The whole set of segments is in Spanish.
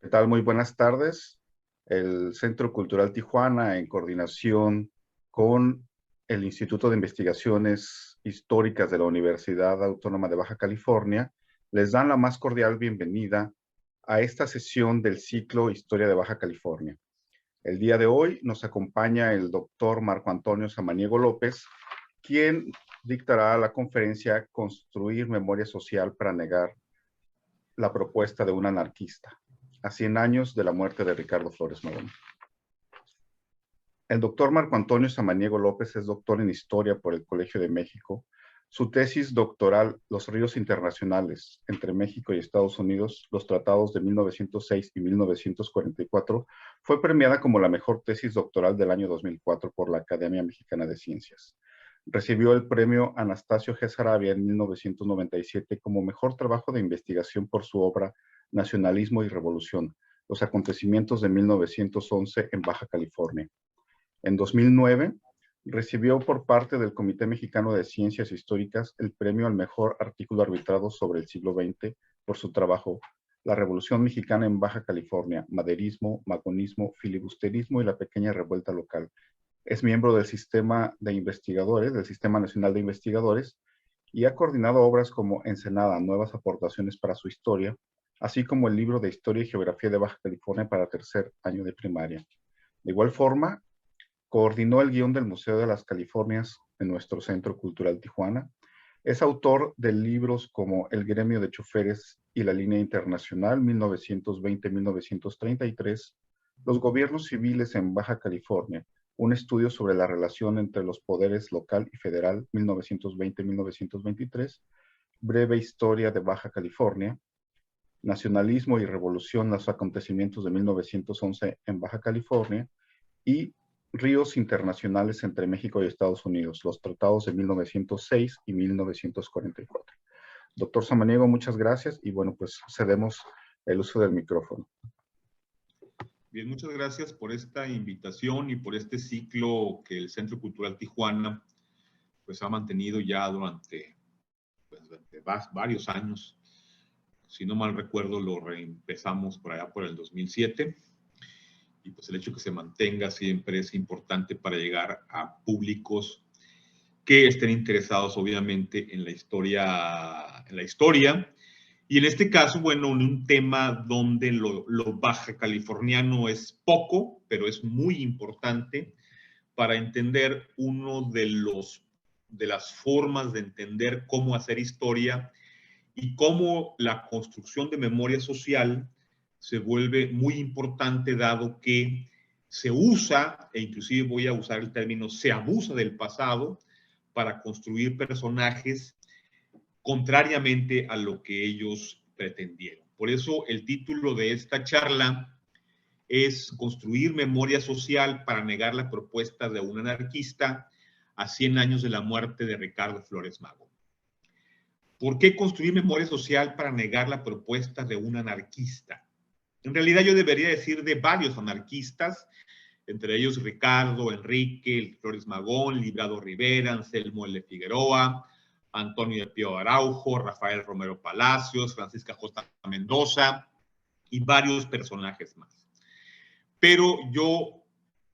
¿Qué tal? Muy buenas tardes. El Centro Cultural Tijuana, en coordinación con el Instituto de Investigaciones Históricas de la Universidad Autónoma de Baja California, les dan la más cordial bienvenida a esta sesión del ciclo Historia de Baja California. El día de hoy nos acompaña el doctor Marco Antonio Samaniego López, quien dictará la conferencia Construir Memoria Social para negar la propuesta de un anarquista, a 100 años de la muerte de Ricardo Flores Magón. El doctor Marco Antonio Samaniego López es doctor en Historia por el Colegio de México. Su tesis doctoral, Los ríos internacionales entre México y Estados Unidos, los tratados de 1906 y 1944, fue premiada como la mejor tesis doctoral del año 2004 por la Academia Mexicana de Ciencias. Recibió el premio Anastasio G. Saravia en 1997 como mejor trabajo de investigación por su obra Nacionalismo y Revolución, los acontecimientos de 1911 en Baja California. En 2009, recibió por parte del Comité Mexicano de Ciencias Históricas el premio al mejor artículo arbitrado sobre el siglo XX por su trabajo La Revolución Mexicana en Baja California, Maderismo, Magonismo, Filibusterismo y la Pequeña Revuelta Local. Es miembro del Sistema de Investigadores, del Sistema Nacional de Investigadores, y ha coordinado obras como Ensenada, Nuevas Aportaciones para su Historia, así como el libro de Historia y Geografía de Baja California para tercer año de primaria. De igual forma, coordinó el guión del Museo de las Californias en nuestro Centro Cultural Tijuana. Es autor de libros como El Gremio de Choferes y la Línea Internacional, 1920-1933, Los Gobiernos Civiles en Baja California, un estudio sobre la relación entre los poderes local y federal, 1920-1923, Breve Historia de Baja California, Nacionalismo y Revolución, los acontecimientos de 1911 en Baja California, y Ríos internacionales entre México y Estados Unidos, los tratados de 1906 y 1944. Doctor Samaniego, muchas gracias y bueno, pues cedemos el uso del micrófono. Bien, muchas gracias por esta invitación y por este ciclo que el Centro Cultural Tijuana pues ha mantenido ya durante varios años. Si no mal recuerdo, lo reempezamos por allá por el 2007. Y pues el hecho de que se mantenga siempre es importante para llegar a públicos que estén interesados obviamente en la historia. Y en este caso, bueno, un tema donde lo baja californiano es poco, pero es muy importante para entender uno de las formas de entender cómo hacer historia y cómo la construcción de memoria social se vuelve muy importante dado que se usa, e inclusive voy a usar el término, se abusa del pasado para construir personajes contrariamente a lo que ellos pretendieron. Por eso el título de esta charla es Construir memoria social para negar la propuesta de un anarquista a 100 años de la muerte de Ricardo Flores Magón. ¿Por qué construir memoria social para negar la propuesta de un anarquista? En realidad yo debería decir de varios anarquistas, entre ellos Ricardo, Enrique, Flores Magón, Librado Rivera, Anselmo L. Figueroa, Antonio de Pío Araujo, Rafael Romero Palacios, Francisca J. Mendoza y varios personajes más. Pero yo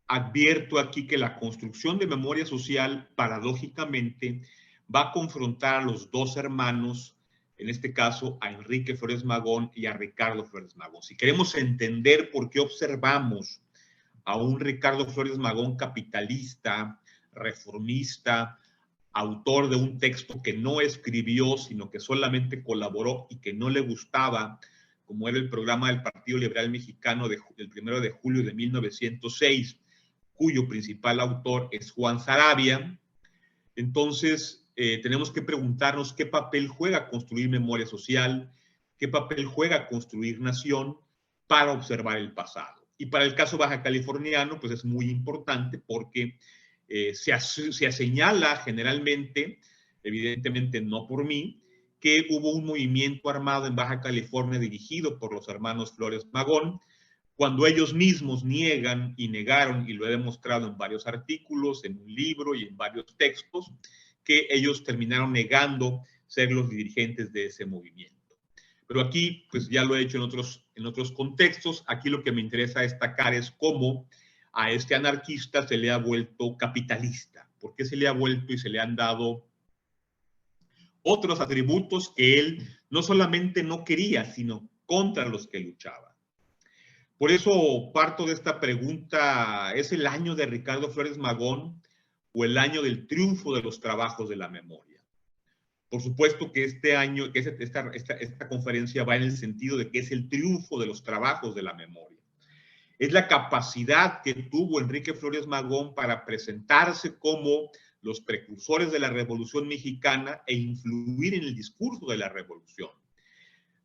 advierto aquí que la construcción de memoria social, paradójicamente, va a confrontar a los dos hermanos, en este caso a Enrique Flores Magón y a Ricardo Flores Magón. Si queremos entender por qué observamos a un Ricardo Flores Magón capitalista, reformista, autor de un texto que no escribió, sino que solamente colaboró y que no le gustaba, como era el programa del Partido Liberal Mexicano del 1 de julio de 1906, cuyo principal autor es Juan Saravia. Entonces, tenemos que preguntarnos qué papel juega construir memoria social, qué papel juega construir nación para observar el pasado. Y para el caso baja californiano, pues es muy importante porque se señala generalmente, evidentemente no por mí, que hubo un movimiento armado en Baja California dirigido por los hermanos Flores Magón, cuando ellos mismos niegan y negaron, y lo he demostrado en varios artículos, en un libro y en varios textos, que ellos terminaron negando ser los dirigentes de ese movimiento. Pero aquí, pues ya lo he hecho en otros contextos. Aquí lo que me interesa destacar es cómo a este anarquista se le ha vuelto capitalista. ¿Por qué se le ha vuelto y se le han dado otros atributos que él no solamente no quería, sino contra los que luchaba? Por eso parto de esta pregunta: ¿es el año de Ricardo Flores Magón o el año del triunfo de los trabajos de la memoria? Por supuesto que este año, que esta conferencia va en el sentido de que es el triunfo de los trabajos de la memoria. Es la capacidad que tuvo Enrique Flores Magón para presentarse como los precursores de la Revolución Mexicana e influir en el discurso de la Revolución.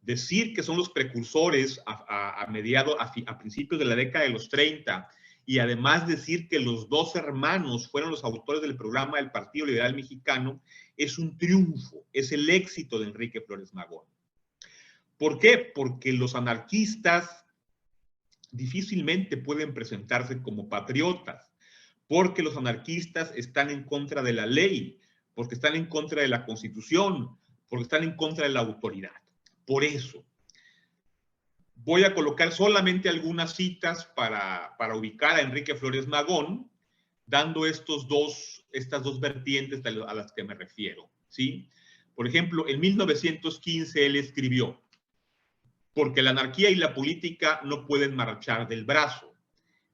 Decir que son los precursores a principios de la década de los 30 y además decir que los dos hermanos fueron los autores del programa del Partido Liberal Mexicano es un triunfo, es el éxito de Enrique Flores Magón. ¿Por qué? Porque los anarquistas difícilmente pueden presentarse como patriotas, porque los anarquistas están en contra de la ley, porque están en contra de la Constitución, porque están en contra de la autoridad. Por eso, voy a colocar solamente algunas citas para ubicar a Enrique Flores Magón, dando estas dos vertientes a las que me refiero, ¿sí? Por ejemplo, en 1915 él escribió: porque la anarquía y la política no pueden marchar del brazo.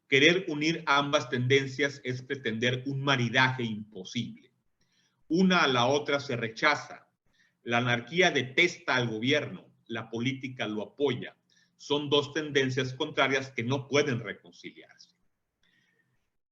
Querer unir ambas tendencias es pretender un maridaje imposible. Una a la otra se rechaza. La anarquía detesta al gobierno, la política lo apoya. Son dos tendencias contrarias que no pueden reconciliarse.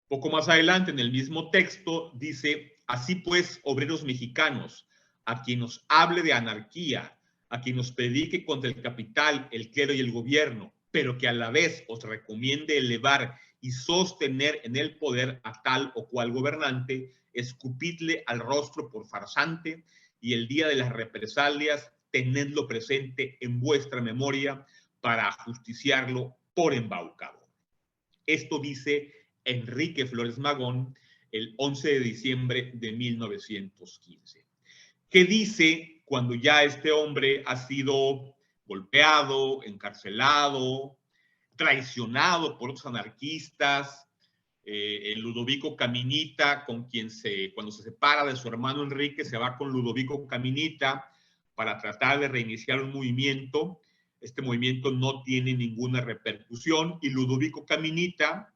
Poco más adelante, en el mismo texto, dice: así pues, obreros mexicanos, a quien nos hable de anarquía, a quien nos predique contra el capital, el clero y el gobierno, pero que a la vez os recomiende elevar y sostener en el poder a tal o cual gobernante, escupidle al rostro por farsante, y el día de las represalias tenedlo presente en vuestra memoria para ajusticiarlo por embaucador. Esto dice Enrique Flores Magón el 11 de diciembre de 1915. ¿Qué dice cuando ya este hombre ha sido golpeado, encarcelado, traicionado por otros anarquistas? El Ludovico Caminita, cuando se separa de su hermano Enrique, se va con Ludovico Caminita para tratar de reiniciar un movimiento. Este movimiento no tiene ninguna repercusión y Ludovico Caminita,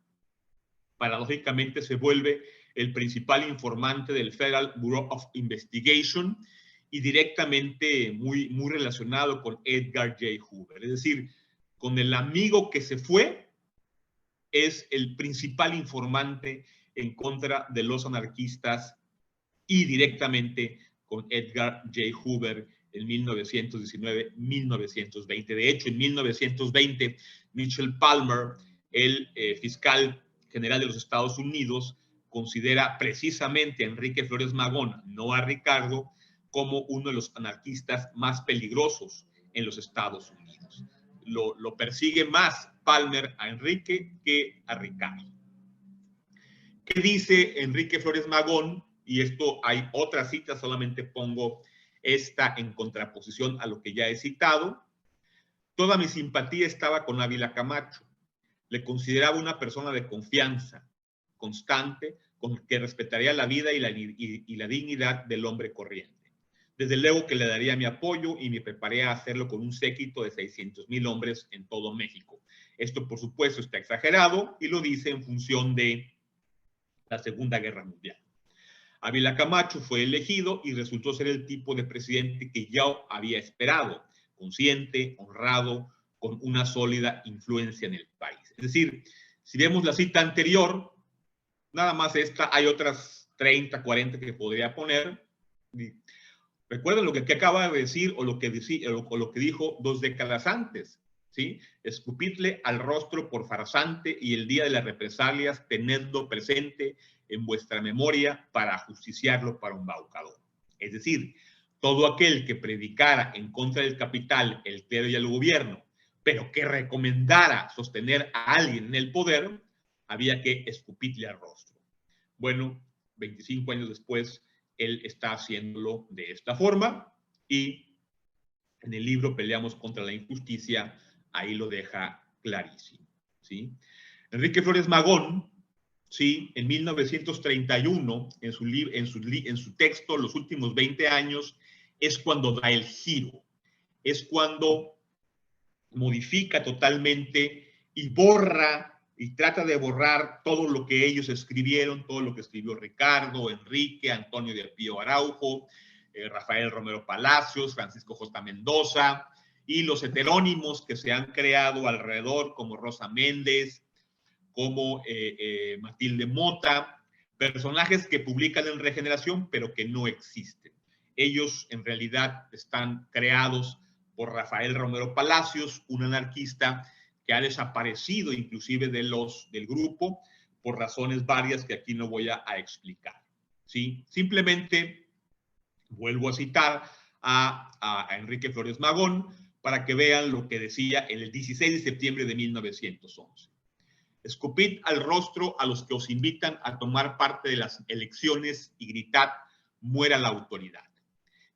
paradójicamente, se vuelve el principal informante del Federal Bureau of Investigation y directamente muy relacionado con Edgar J. Hoover. Es decir, con el amigo que se fue, es el principal informante en contra de los anarquistas y directamente con Edgar J. Hoover en 1919-1920. De hecho, en 1920, Mitchell Palmer, el fiscal general de los Estados Unidos, considera precisamente a Enrique Flores Magón, no a Ricardo, como uno de los anarquistas más peligrosos en los Estados Unidos. Lo persigue más Palmer a Enrique que a Ricardo. ¿Qué dice Enrique Flores Magón? Y esto hay otra cita, solamente pongo esta en contraposición a lo que ya he citado. Toda mi simpatía estaba con Ávila Camacho. Le consideraba una persona de confianza, constante, con que respetaría la vida y la dignidad del hombre corriente. Desde luego que le daría mi apoyo y me preparé a hacerlo con un séquito de 600,000 hombres en todo México. Esto, por supuesto, está exagerado y lo dice en función de la Segunda Guerra Mundial. Ávila Camacho fue elegido y resultó ser el tipo de presidente que yo había esperado, consciente, honrado, con una sólida influencia en el país. Es decir, si vemos la cita anterior, nada más esta, hay otras 30, 40 que podría poner. Recuerden lo que acaba de decir o lo que dijo 2 décadas antes, ¿sí? Escupidle al rostro por farsante y el día de las represalias tenedlo presente en vuestra memoria para ajusticiarlo para un embaucador. Es decir, todo aquel que predicara en contra del capital, el clero y el gobierno, pero que recomendara sostener a alguien en el poder, había que escupirle al rostro. Bueno, 25 años después, él está haciéndolo de esta forma y En el libro Peleamos contra la injusticia, ahí lo deja clarísimo, ¿sí? Enrique Flores Magón, ¿sí? En 1931, en su texto, Los últimos 20 años, es cuando da el giro, es cuando modifica totalmente y borra y trata de borrar todo lo que ellos escribieron, todo lo que escribió Ricardo, Enrique, Antonio de Pío Araujo, Rafael Romero Palacios, Francisco J. Mendoza y los heterónimos que se han creado alrededor, como Rosa Méndez, como Matilde Mota, personajes que publican en Regeneración, pero que no existen. Ellos en realidad están creados por Rafael Romero Palacios, un anarquista que ha desaparecido inclusive del grupo por razones varias que aquí no voy a explicar. ¿Sí? Simplemente vuelvo a citar a Enrique Flores Magón para que vean lo que decía el 16 de septiembre de 1911. Escupid al rostro a los que os invitan a tomar parte de las elecciones y gritad, muera la autoridad.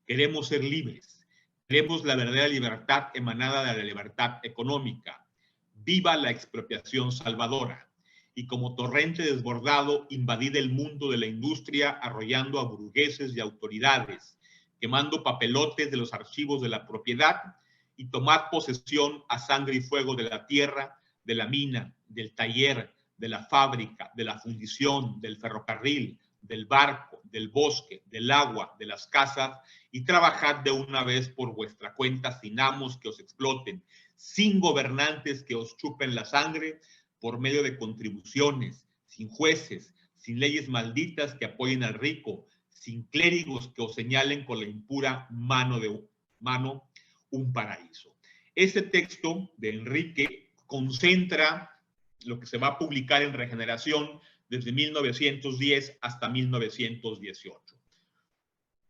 Queremos ser libres. Queremos la verdadera libertad emanada de la libertad económica. Viva la expropiación salvadora. Y como torrente desbordado, invadid el mundo de la industria, arrollando a burgueses y autoridades, quemando papelotes de los archivos de la propiedad y tomad posesión a sangre y fuego de la tierra, de la mina, del taller, de la fábrica, de la fundición, del ferrocarril, del barco, del bosque, del agua, de las casas, y trabajad de una vez por vuestra cuenta, sin amos que os exploten, sin gobernantes que os chupen la sangre, por medio de contribuciones, sin jueces, sin leyes malditas que apoyen al rico, sin clérigos que os señalen con la impura mano un paraíso. Este texto de Enrique concentra lo que se va a publicar en Regeneración desde 1910 hasta 1918.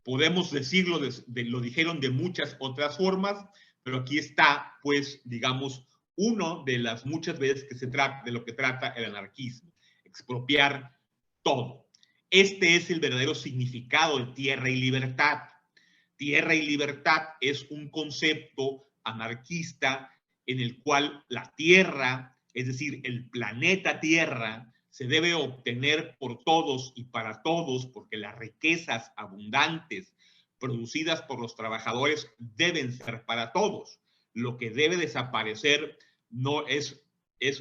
Podemos decirlo, lo dijeron de muchas otras formas, pero aquí está, pues, digamos, uno de las muchas veces que se trata, de lo que trata el anarquismo, expropiar todo. Este es el verdadero significado de tierra y libertad. Tierra y libertad es un concepto anarquista en el cual la tierra, es decir, el planeta Tierra, se debe obtener por todos y para todos, porque las riquezas abundantes producidas por los trabajadores deben ser para todos. Lo que debe desaparecer no es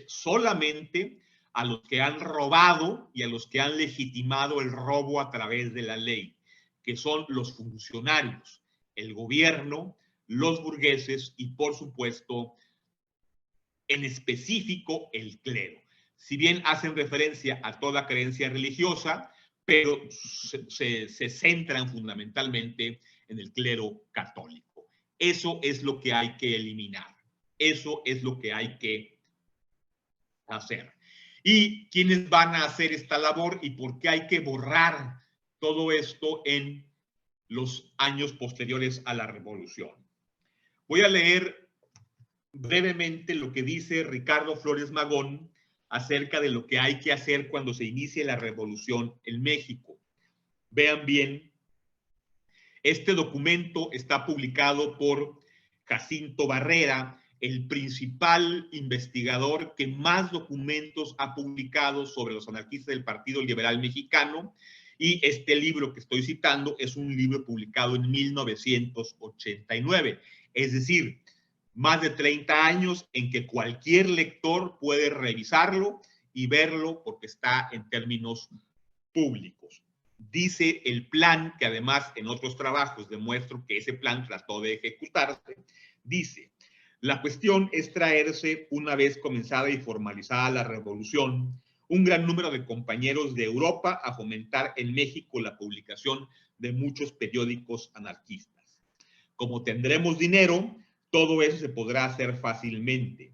solamente a los que han robado y a los que han legitimado el robo a través de la ley, que son los funcionarios, el gobierno, los burgueses y, por supuesto, en específico, el clero. Si bien hacen referencia a toda creencia religiosa, pero se centran fundamentalmente en el clero católico. Eso es lo que hay que eliminar. Eso es lo que hay que hacer. ¿Y quiénes van a hacer esta labor y por qué hay que borrar todo esto en los años posteriores a la revolución? Voy a leer brevemente lo que dice Ricardo Flores Magón acerca de lo que hay que hacer cuando se inicie la revolución en México. Vean bien, este documento está publicado por Jacinto Barrera, el principal investigador que más documentos ha publicado sobre los anarquistas del Partido Liberal Mexicano, y este libro que estoy citando es un libro publicado en 1989, es decir, más de 30 años en que cualquier lector puede revisarlo y verlo porque está en términos públicos. Dice el plan, que además en otros trabajos demuestro que ese plan trató de ejecutarse, dice: la cuestión es traerse, una vez comenzada y formalizada la revolución, un gran número de compañeros de Europa a fomentar en México la publicación de muchos periódicos anarquistas. Como tendremos dinero, todo eso se podrá hacer fácilmente.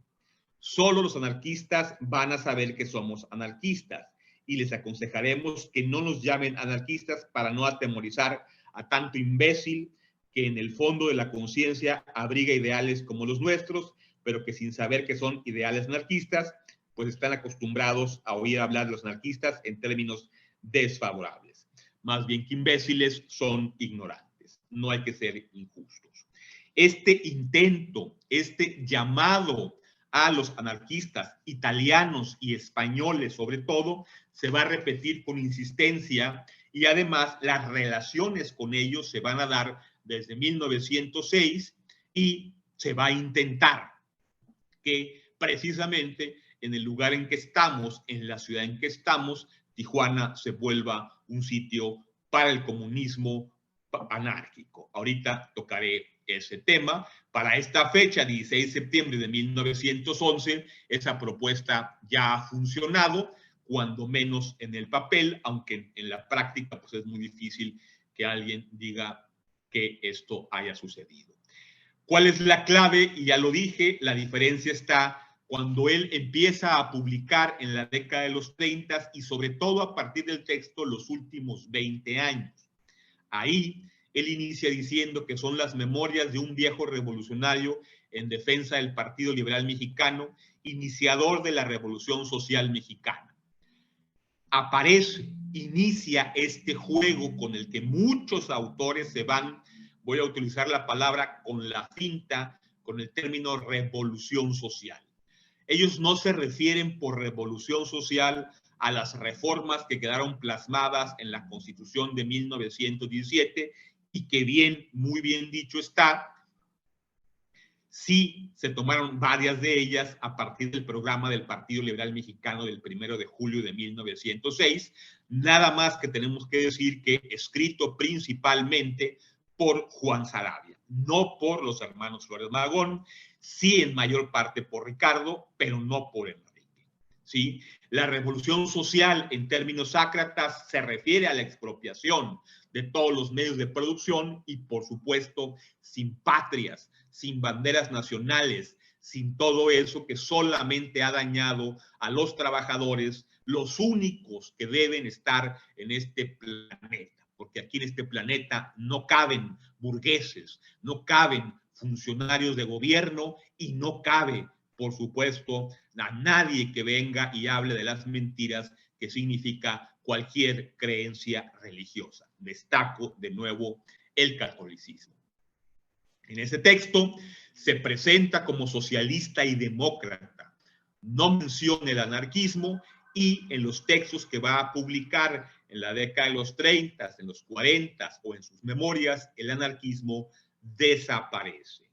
Solo los anarquistas van a saber que somos anarquistas y les aconsejaremos que no nos llamen anarquistas para no atemorizar a tanto imbécil que en el fondo de la conciencia abriga ideales como los nuestros, pero que sin saber que son ideales anarquistas, pues están acostumbrados a oír hablar de los anarquistas en términos desfavorables. Más bien que imbéciles, son ignorantes. No hay que ser injustos. Este intento, este llamado a los anarquistas italianos y españoles sobre todo, se va a repetir con insistencia y además las relaciones con ellos se van a dar desde 1906 y se va a intentar que precisamente en el lugar en que estamos, en la ciudad en que estamos, Tijuana se vuelva un sitio para el comunismo anárquico. Ahorita tocaré ese tema. Para esta fecha, 16 de septiembre de 1911, esa propuesta ya ha funcionado, cuando menos en el papel, aunque en la práctica pues es muy difícil que alguien diga que esto haya sucedido. ¿Cuál es la clave? Y ya lo dije, la diferencia está cuando él empieza a publicar en la década de los 30 y sobre todo a partir del texto los últimos 20 años. Ahí él inicia diciendo que son las memorias de un viejo revolucionario en defensa del Partido Liberal Mexicano, iniciador de la Revolución Social Mexicana. Aparece, inicia este juego con el que muchos autores se van, voy a utilizar la palabra con la finta, con el término revolución social. Ellos no se refieren por revolución social a las reformas que quedaron plasmadas en la Constitución de 1917 y que bien, muy bien dicho está, sí se tomaron varias de ellas a partir del programa del Partido Liberal Mexicano del 1 de julio de 1906, nada más que tenemos que decir que escrito principalmente por Juan Saravia, no por los hermanos Flores Magón, sí en mayor parte por Ricardo, pero no por Enrique. ¿Sí? La revolución social en términos ácratas se refiere a la expropiación de todos los medios de producción y por supuesto sin patrias, sin banderas nacionales, sin todo eso que solamente ha dañado a los trabajadores, los únicos que deben estar en este planeta, porque aquí en este planeta no caben burgueses, no caben funcionarios de gobierno y no cabe, por supuesto, a nadie que venga y hable de las mentiras que significa cualquier creencia religiosa. Destaco de nuevo el catolicismo. En ese texto se presenta como socialista y demócrata. No menciona el anarquismo y en los textos que va a publicar en la década de los 30, en los 40 o en sus memorias, el anarquismo desaparece.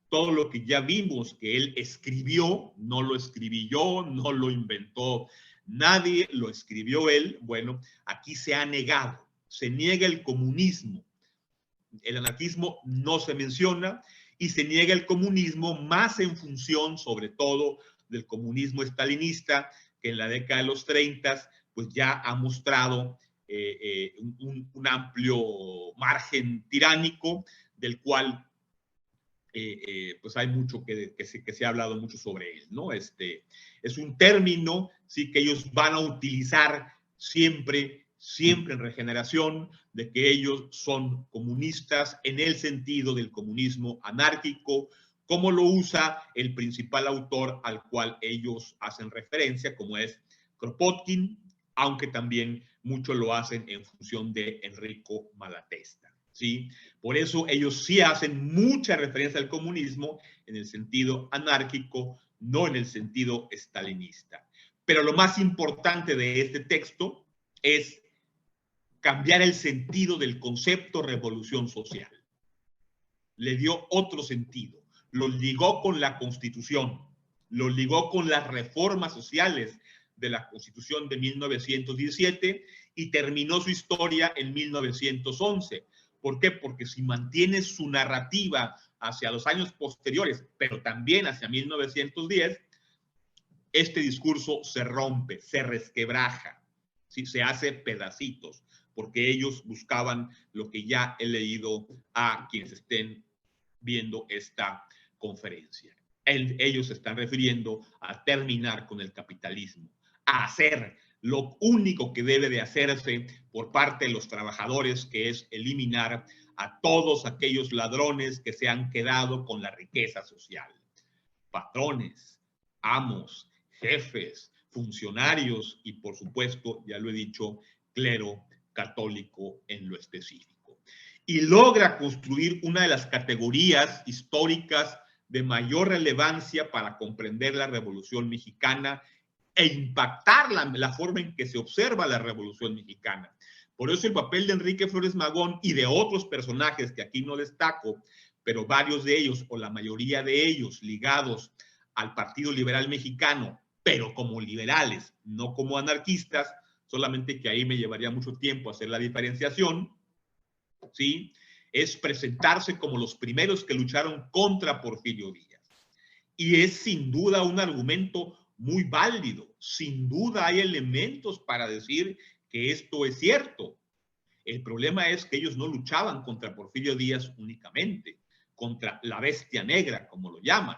Todo lo que ya vimos que él escribió, no lo escribí yo, no lo inventó nadie, lo escribió él. Bueno, aquí se ha negado, se niega el comunismo. El anarquismo no se menciona y se niega el comunismo más en función, sobre todo, del comunismo estalinista, que en la década de los 30 pues ya ha mostrado un amplio margen tiránico, del cual pues hay mucho que se ha hablado mucho sobre él, ¿no? Es un término, sí, que ellos van a utilizar siempre en Regeneración, de que ellos son comunistas en el sentido del comunismo anárquico, como lo usa el principal autor al cual ellos hacen referencia, como es Kropotkin, aunque también mucho lo hacen en función de Enrico Malatesta. ¿Sí? Por eso ellos sí hacen mucha referencia al comunismo en el sentido anárquico, no en el sentido estalinista. Pero lo más importante de este texto es cambiar el sentido del concepto revolución social. Le dio otro sentido, lo ligó con la Constitución, lo ligó con las reformas sociales de la Constitución de 1917 y terminó su historia en 1911. ¿Por qué? Porque si mantiene su narrativa hacia los años posteriores, pero también hacia 1910, este discurso se rompe, se resquebraja, ¿sí? Se hace pedacitos, porque ellos buscaban lo que ya he leído a quienes estén viendo esta conferencia. Ellos se están refiriendo a terminar con el capitalismo, a hacer lo único que debe de hacerse por parte de los trabajadores, que es eliminar a todos aquellos ladrones que se han quedado con la riqueza social. Patrones, amos, jefes, funcionarios y, por supuesto, ya lo he dicho, clero católico en lo específico. y logra construir una de las categorías históricas de mayor relevancia para comprender la Revolución Mexicana e impactar la forma en que se observa la Revolución Mexicana. Por eso el papel de Enrique Flores Magón y de otros personajes que aquí no destaco, pero varios de ellos o la mayoría de ellos ligados al Partido Liberal Mexicano, pero como liberales, no como anarquistas, solamente que ahí me llevaría mucho tiempo hacer la diferenciación, ¿sí? Es presentarse como los primeros que lucharon contra Porfirio Díaz. Y es sin duda un argumento muy válido. Sin duda hay elementos para decir que esto es cierto. El problema es que ellos no luchaban contra Porfirio Díaz únicamente, contra la bestia negra, como lo llaman.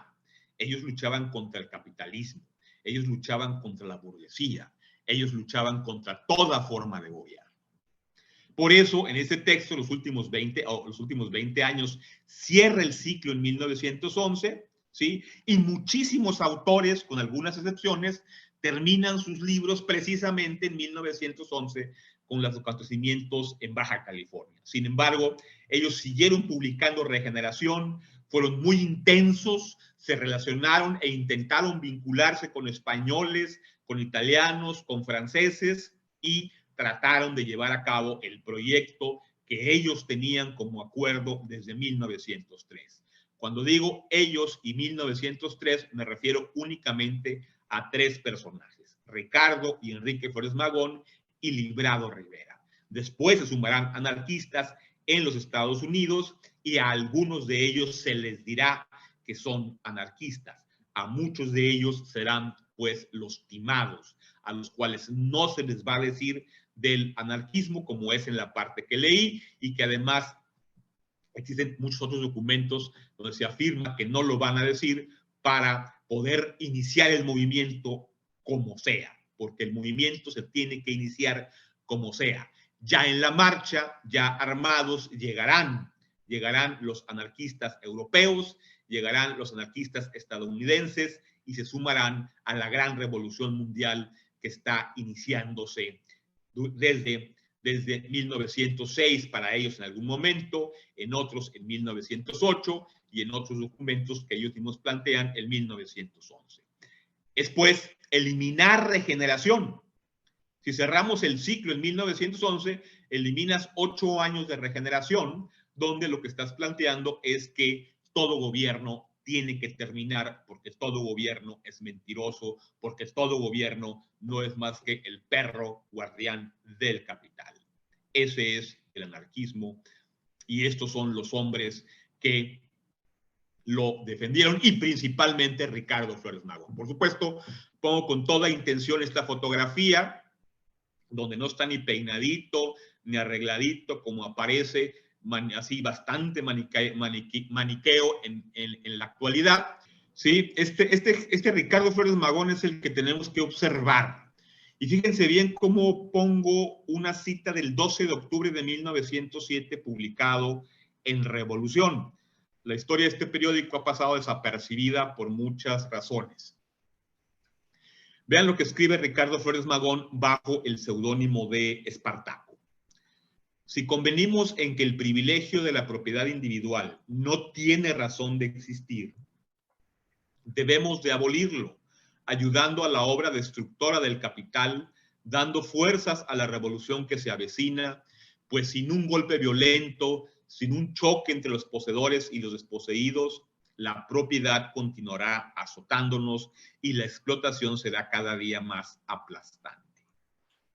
Ellos luchaban contra el capitalismo, ellos luchaban contra la burguesía, ellos luchaban contra toda forma de gobierno. Por eso, en este texto, los últimos 20 años, cierra el ciclo en 1911, ¿sí? Y muchísimos autores, con algunas excepciones, terminan sus libros precisamente en 1911 con los acontecimientos en Baja California. Sin embargo, ellos siguieron publicando Regeneración, fueron muy intensos, se relacionaron e intentaron vincularse con españoles, con italianos, con franceses y trataron de llevar a cabo el proyecto que ellos tenían como acuerdo desde 1903. Cuando digo ellos y 1903, me refiero únicamente a 3 personajes, Ricardo y Enrique Flores Magón y Librado Rivera. Después se sumarán anarquistas en los Estados Unidos y a algunos de ellos se les dirá que son anarquistas. A muchos de ellos serán pues los timados, a los cuales no se les va a decir del anarquismo, como es en la parte que leí, y que además existen muchos otros documentos donde se afirma que no lo van a decir para poder iniciar el movimiento como sea, porque el movimiento se tiene que iniciar como sea. Ya en la marcha, ya armados, llegarán los anarquistas europeos, llegarán los anarquistas estadounidenses y se sumarán a la gran revolución mundial que está iniciándose desde 1906 para ellos en algún momento, en otros en 1908 y en otros documentos que ellos mismos plantean en 1911. Es pues eliminar Regeneración. Si cerramos el ciclo en 1911, eliminas 8 años de Regeneración, donde lo que estás planteando es que todo gobierno tiene que terminar porque todo gobierno es mentiroso, porque todo gobierno no es más que el perro guardián del capital. Ese es el anarquismo y estos son los hombres que lo defendieron y principalmente Ricardo Flores Magón. Por supuesto, pongo con toda intención esta fotografía donde no está ni peinadito ni arregladito como aparece así bastante maniqueo en la actualidad. ¿Sí? Este Ricardo Flores Magón es el que tenemos que observar. Y fíjense bien cómo pongo una cita del 12 de octubre de 1907 publicado en Revolución. La historia de este periódico ha pasado desapercibida por muchas razones. Vean lo que escribe Ricardo Flores Magón bajo el seudónimo de Espartaco. Si convenimos en que el privilegio de la propiedad individual no tiene razón de existir, debemos de abolirlo, ayudando a la obra destructora del capital, dando fuerzas a la revolución que se avecina, pues sin un golpe violento, sin un choque entre los poseedores y los desposeídos, la propiedad continuará azotándonos y la explotación será cada día más aplastante.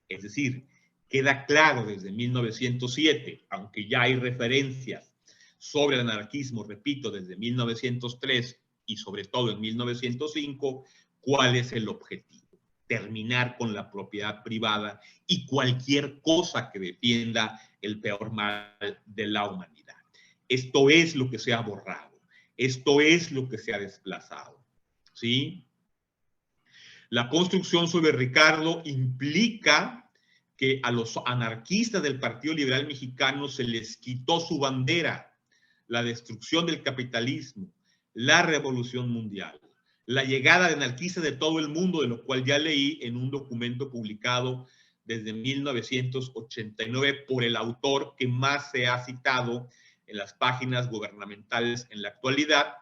Es decir, queda claro desde 1907, aunque ya hay referencias sobre el anarquismo, repito, desde 1903 y sobre todo en 1905, cuál es el objetivo. Terminar con la propiedad privada y cualquier cosa que defienda el peor mal de la humanidad. Esto es lo que se ha borrado. Esto es lo que se ha desplazado. ¿Sí? La construcción sobre Ricardo implica que a los anarquistas del Partido Liberal Mexicano se les quitó su bandera, la destrucción del capitalismo, la revolución mundial, la llegada de anarquistas de todo el mundo, de lo cual ya leí en un documento publicado desde 1989 por el autor que más se ha citado en las páginas gubernamentales en la actualidad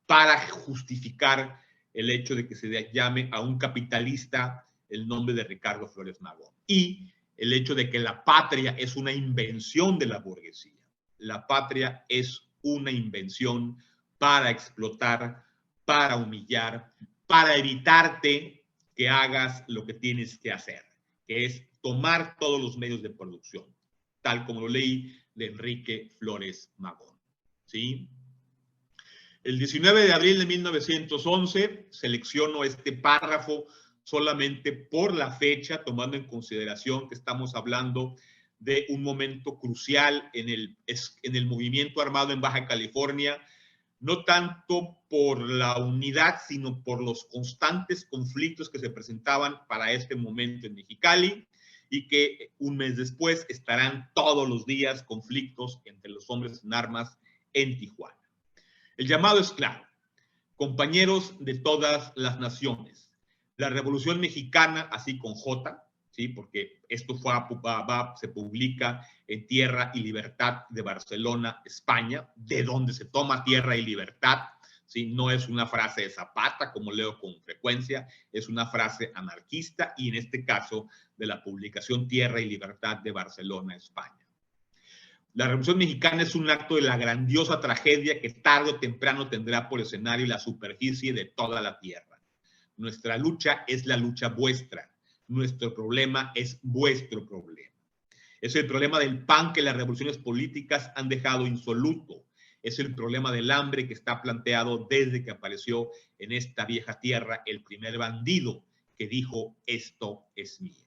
para justificar el hecho de que se llame a un capitalista el nombre de Ricardo Flores Magón. Y el hecho de que la patria es una invención de la burguesía. La patria es una invención para explotar, para humillar, para evitarte que hagas lo que tienes que hacer, que es tomar todos los medios de producción, tal como lo leí de Enrique Flores Magón. ¿Sí? El 19 de abril de 1911 selecciono este párrafo solamente por la fecha, tomando en consideración que estamos hablando de un momento crucial en el movimiento armado en Baja California, no tanto por la unidad, sino por los constantes conflictos que se presentaban para este momento en Mexicali y que un mes después estarán todos los días conflictos entre los hombres en armas en Tijuana. El llamado es claro. Compañeros de todas las naciones, la Revolución Mexicana, así con J, ¿sí? Porque esto se publica en Tierra y Libertad de Barcelona, España, de donde se toma Tierra y Libertad, ¿sí? No es una frase de Zapata, como leo con frecuencia, es una frase anarquista y en este caso de la publicación Tierra y Libertad de Barcelona, España. La Revolución Mexicana es un acto de la grandiosa tragedia que tarde o temprano tendrá por escenario la superficie de toda la tierra. Nuestra lucha es la lucha vuestra. Nuestro problema es vuestro problema. Es el problema del pan que las revoluciones políticas han dejado insoluto. Es el problema del hambre que está planteado desde que apareció en esta vieja tierra el primer bandido que dijo: esto es mío.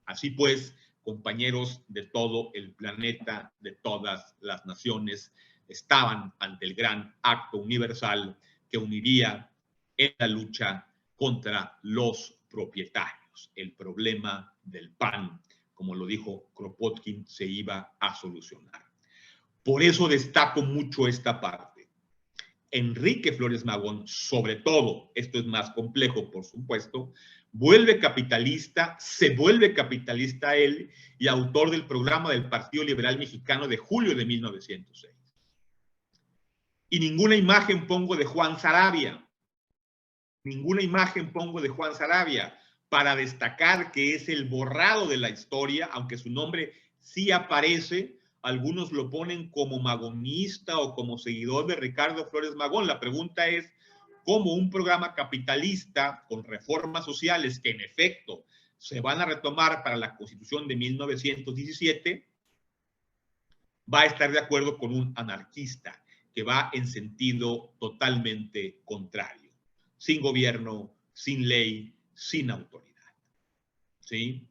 Así pues, compañeros de todo el planeta, de todas las naciones, estaban ante el gran acto universal que uniría en la lucha contra los propietarios. El problema del pan, como lo dijo Kropotkin, se iba a solucionar. Por eso destaco mucho esta parte. Enrique Flores Magón, sobre todo, esto es más complejo, por supuesto, vuelve capitalista, se vuelve capitalista él y autor del programa del Partido Liberal Mexicano de julio de 1906. Y ninguna imagen pongo de Juan Saravia, ninguna imagen pongo de Juan Saravia para destacar que es el borrado de la historia, aunque su nombre sí aparece. Algunos lo ponen como magonista o como seguidor de Ricardo Flores Magón. La pregunta es, ¿cómo un programa capitalista con reformas sociales que en efecto se van a retomar para la Constitución de 1917 va a estar de acuerdo con un anarquista que va en sentido totalmente contrario? Sin gobierno, sin ley, sin autoridad. ¿Sí?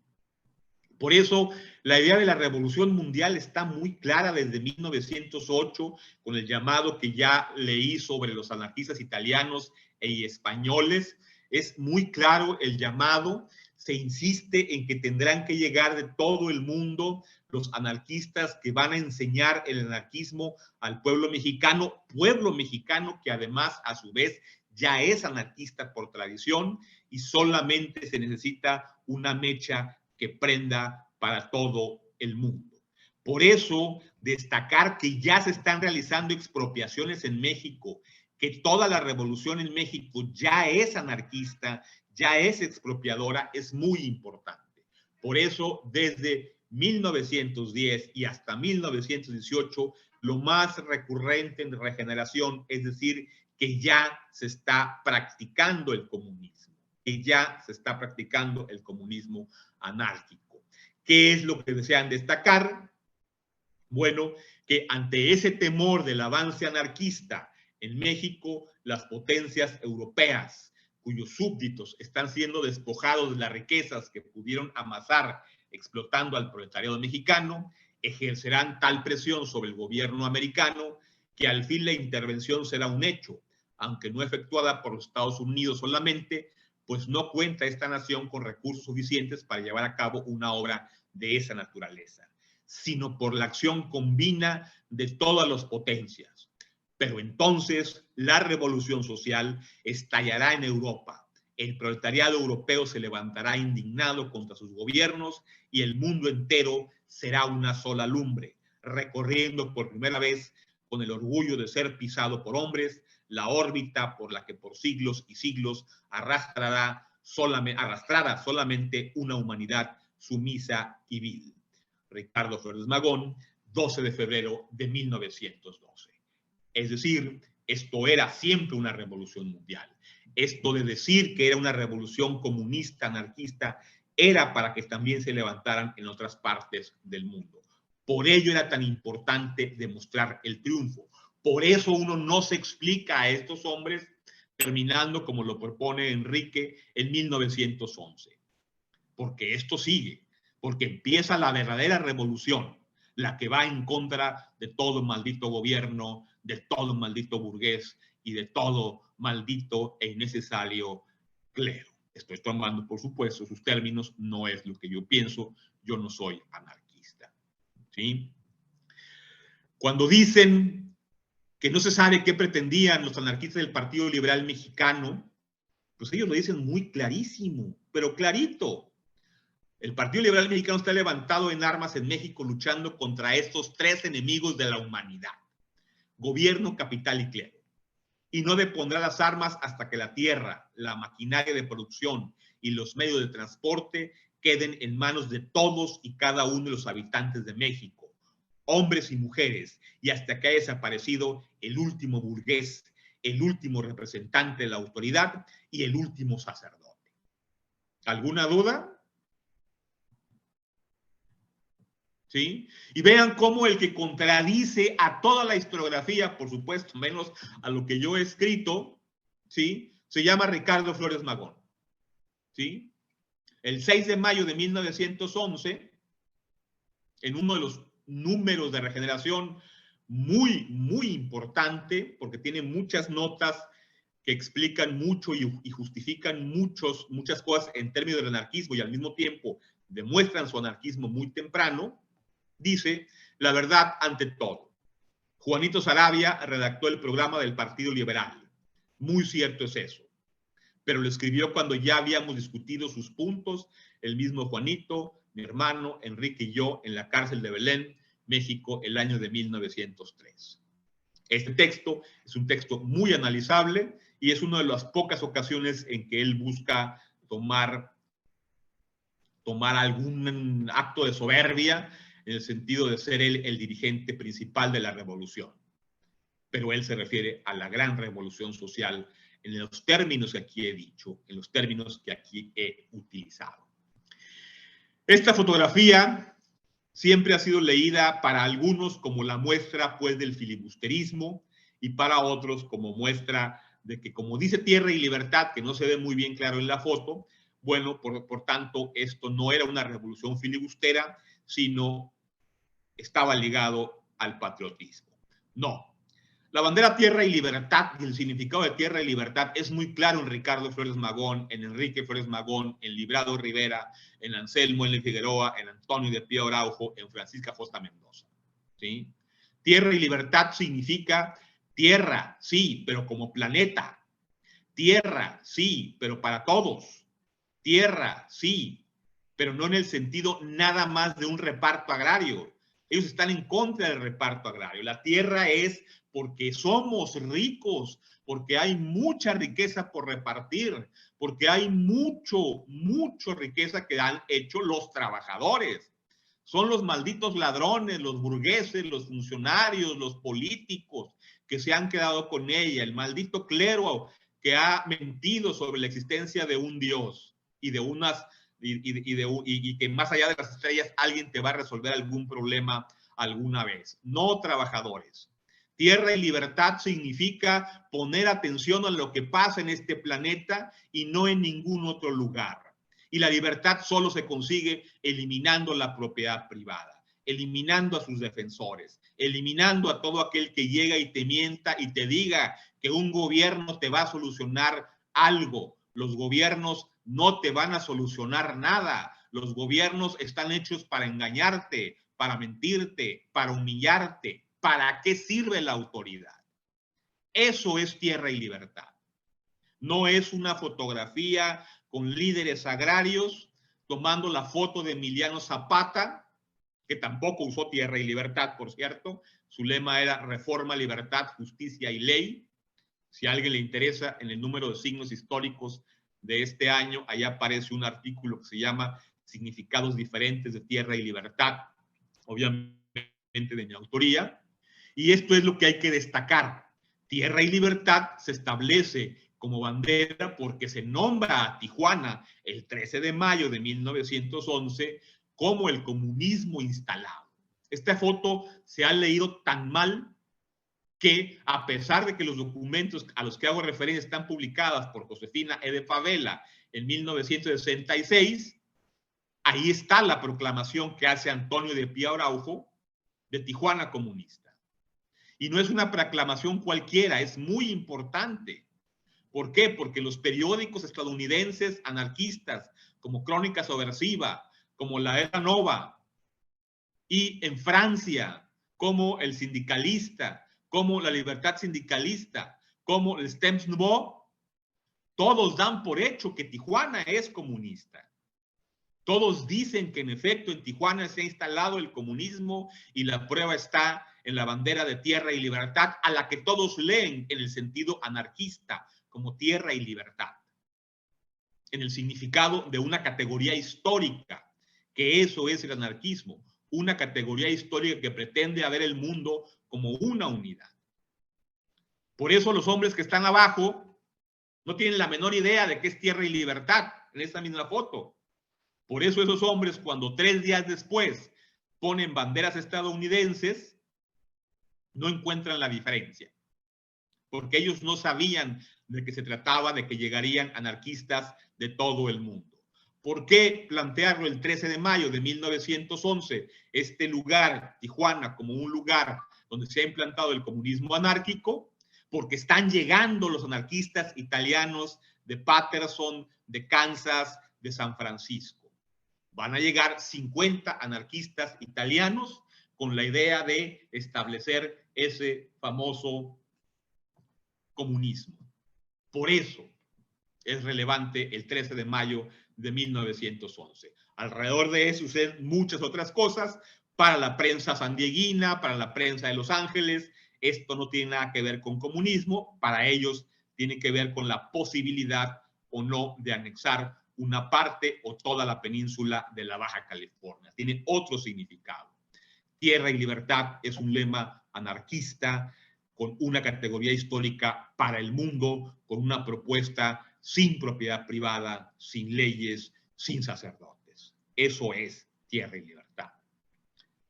Por eso, la idea de la revolución mundial está muy clara desde 1908, con el llamado que ya leí sobre los anarquistas italianos y españoles. Es muy claro el llamado. Se insiste en que tendrán que llegar de todo el mundo los anarquistas que van a enseñar el anarquismo al pueblo mexicano que además, a su vez, ya es anarquista por tradición y solamente se necesita una mecha que prenda para todo el mundo. Por eso, destacar que ya se están realizando expropiaciones en México, que toda la revolución en México ya es anarquista, ya es expropiadora, es muy importante. Por eso, desde 1910 y hasta 1918, lo más recurrente en regeneración, es decir, que ya se está practicando el comunismo, que ya se está practicando el comunismo anárquico. ¿Qué es lo que desean destacar? Bueno, que ante ese temor del avance anarquista en México, las potencias europeas, cuyos súbditos están siendo despojados de las riquezas que pudieron amasar explotando al proletariado mexicano, ejercerán tal presión sobre el gobierno americano que al fin la intervención será un hecho, aunque no efectuada por los Estados Unidos solamente, pues no cuenta esta nación con recursos suficientes para llevar a cabo una obra de esa naturaleza, sino por la acción combina de todas las potencias. Pero entonces la revolución social estallará en Europa, El proletariado europeo se levantará indignado contra sus gobiernos y el mundo entero será una sola lumbre, recorriendo por primera vez, con el orgullo de ser pisado por hombres, la órbita por la que por siglos y siglos arrastrará solamente una humanidad sumisa y vil. Ricardo Flores Magón, 12 de febrero de 1912. Es decir, esto era siempre una revolución mundial. Esto de decir que era una revolución comunista, anarquista, era para que también se levantaran en otras partes del mundo. Por ello era tan importante demostrar el triunfo. Por eso uno no se explica a estos hombres terminando como lo propone Enrique en 1911. Porque esto sigue, porque empieza la verdadera revolución, la que va en contra de todo maldito gobierno, de todo maldito burgués y de todo maldito e innecesario clero. Estoy tomando, por supuesto, sus términos, no es lo que yo pienso, yo no soy anarquista. ¿Sí? Cuando dicen que no se sabe qué pretendían los anarquistas del Partido Liberal Mexicano, pues ellos lo dicen muy clarísimo, pero clarito. El Partido Liberal Mexicano está levantado en armas en México luchando contra estos tres enemigos de la humanidad: gobierno, capital y clero. Y no depondrá las armas hasta que la tierra, la maquinaria de producción y los medios de transporte queden en manos de todos y cada uno de los habitantes de México, hombres y mujeres, y hasta que haya desaparecido el último burgués, el último representante de la autoridad y el último sacerdote. ¿Alguna duda? ¿Sí? Y vean cómo el que contradice a toda la historiografía, por supuesto, menos a lo que yo he escrito, ¿sí? Se llama Ricardo Flores Magón. ¿Sí? El 6 de mayo de 1911, en uno de los números de Regeneración muy, muy importante, porque tiene muchas notas que explican mucho y justifican muchas cosas en términos del anarquismo y al mismo tiempo demuestran su anarquismo muy temprano, dice: la verdad ante todo. Juanito Saravia redactó el programa del Partido Liberal. Muy cierto es eso. Pero lo escribió cuando ya habíamos discutido sus puntos, el mismo Juanito, mi hermano, Enrique y yo, en la cárcel de Belén, México, el año de 1903. Este texto es un texto muy analizable y es una de las pocas ocasiones en que él busca tomar algún acto de soberbia, en el sentido de ser él el dirigente principal de la revolución. Pero él se refiere a la gran revolución social en los términos que aquí he dicho, en los términos que aquí he utilizado. Esta fotografía siempre ha sido leída para algunos como la muestra, pues, del filibusterismo y para otros como muestra de que, como dice Tierra y Libertad, que no se ve muy bien claro en la foto, bueno, por tanto, esto no era una revolución filibustera, sino estaba ligado al patriotismo. No. La bandera Tierra y Libertad y el significado de Tierra y Libertad es muy claro en Ricardo Flores Magón, en Enrique Flores Magón, en Librado Rivera, en Anselmo N. Figueroa, en Antonio de Pío Araujo, en Francisca Fosta Mendoza. ¿Sí? Tierra y Libertad significa tierra, sí, pero como planeta. Tierra, sí, pero para todos. Tierra, sí, pero no en el sentido nada más de un reparto agrario. Ellos están en contra del reparto agrario. La tierra es porque somos ricos, porque hay mucha riqueza por repartir, porque hay mucha riqueza que han hecho los trabajadores. Son los malditos ladrones, los burgueses, los funcionarios, los políticos que se han quedado con ella, el maldito clero que ha mentido sobre la existencia de un Dios y que más allá de las estrellas alguien te va a resolver algún problema alguna vez. No trabajadores. Tierra y libertad significa poner atención a lo que pasa en este planeta y no en ningún otro lugar. Y la libertad solo se consigue eliminando la propiedad privada, eliminando a sus defensores, eliminando a todo aquel que llega y te mienta y te diga que un gobierno te va a solucionar algo. Los gobiernos no te van a solucionar nada. Los gobiernos están hechos para engañarte, para mentirte, para humillarte. ¿Para qué sirve la autoridad? Eso es tierra y libertad. No es una fotografía con líderes agrarios tomando la foto de Emiliano Zapata, que tampoco usó Tierra y Libertad, por cierto. Su lema era Reforma, Libertad, Justicia y Ley. Si a alguien le interesa, en el número de signos históricos de este año, allá aparece un artículo que se llama Significados diferentes de Tierra y Libertad, obviamente de mi autoría. Y esto es lo que hay que destacar. Tierra y Libertad se establece como bandera porque se nombra a Tijuana el 13 de mayo de 1911 como el comunismo instalado. Esta foto se ha leído tan mal que, a pesar de que los documentos a los que hago referencia están publicados por Josefina E. de Favela en 1966, ahí está la proclamación que hace Antonio de Pío Araujo de Tijuana comunista. Y no es una proclamación cualquiera, es muy importante. ¿Por qué? Porque los periódicos estadounidenses anarquistas, como Crónica Subversiva, como La Era Nova, y en Francia, como El Sindicalista, como La Libertad Sindicalista, como el Temps Nouveau, todos dan por hecho que Tijuana es comunista. Todos dicen que en efecto en Tijuana se ha instalado el comunismo y la prueba está en la bandera de Tierra y Libertad, a la que todos leen en el sentido anarquista, como Tierra y Libertad, en el significado de una categoría histórica, que eso es el anarquismo, una categoría histórica que pretende ver el mundo como una unidad. Por eso los hombres que están abajo no tienen la menor idea de qué es Tierra y Libertad en esta misma foto. Por eso esos hombres, cuando 3 días después ponen banderas estadounidenses, no encuentran la diferencia, porque ellos no sabían de que se trataba de que llegarían anarquistas de todo el mundo. ¿Por qué plantearlo el 13 de mayo de 1911, este lugar, Tijuana, como un lugar donde se ha implantado el comunismo anárquico? Porque están llegando los anarquistas italianos de Paterson, de Kansas, de San Francisco. Van a llegar 50 anarquistas italianos con la idea de establecer ese famoso comunismo. Por eso es relevante el 13 de mayo de 1911. Alrededor de eso suceden muchas otras cosas. Para la prensa sandieguina, para la prensa de Los Ángeles, esto no tiene nada que ver con comunismo. Para ellos tiene que ver con la posibilidad o no de anexar una parte o toda la península de la Baja California. Tiene otro significado. Tierra y Libertad es un lema anarquista con una categoría histórica para el mundo, con una propuesta sin propiedad privada, sin leyes, sin sacerdotes. Eso es Tierra y Libertad.